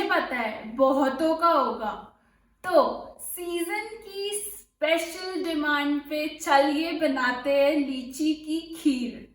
पता है बहुतों का होगा। तो सीजन की स्पेशल डिमांड पे चलिए बनाते हैं लीची की खीर।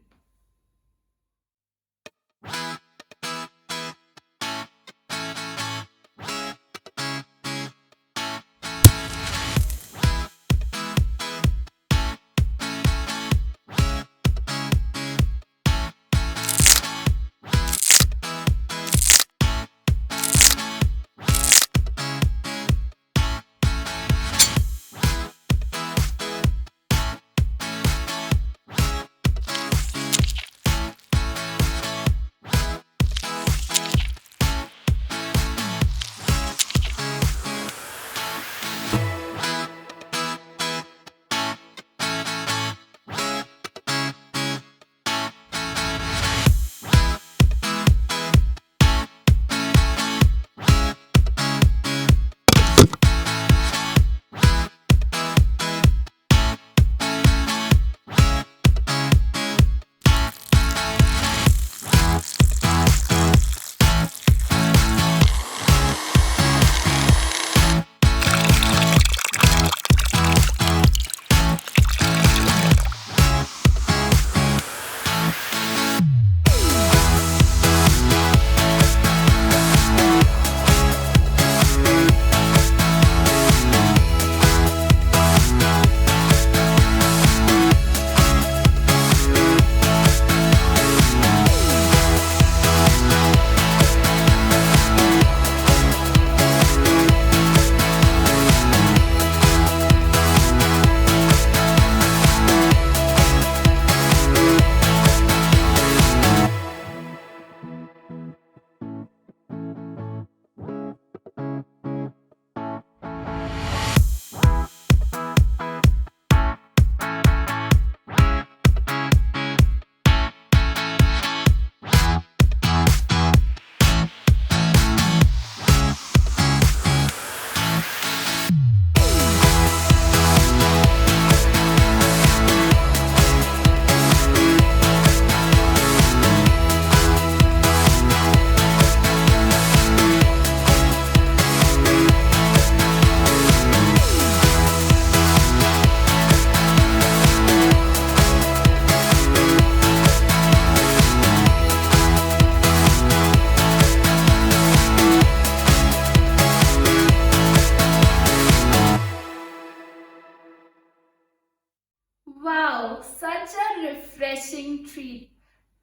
Wow, such a refreshing treat.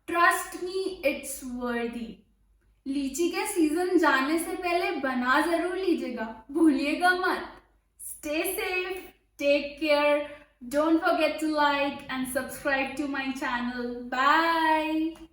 Trust me, it's worthy. लीची के सीजन जाने से पहले बना जरूर लीजिएगा, भूलिएगा मत. Stay safe, take care, don't forget to like and subscribe to my channel. Bye.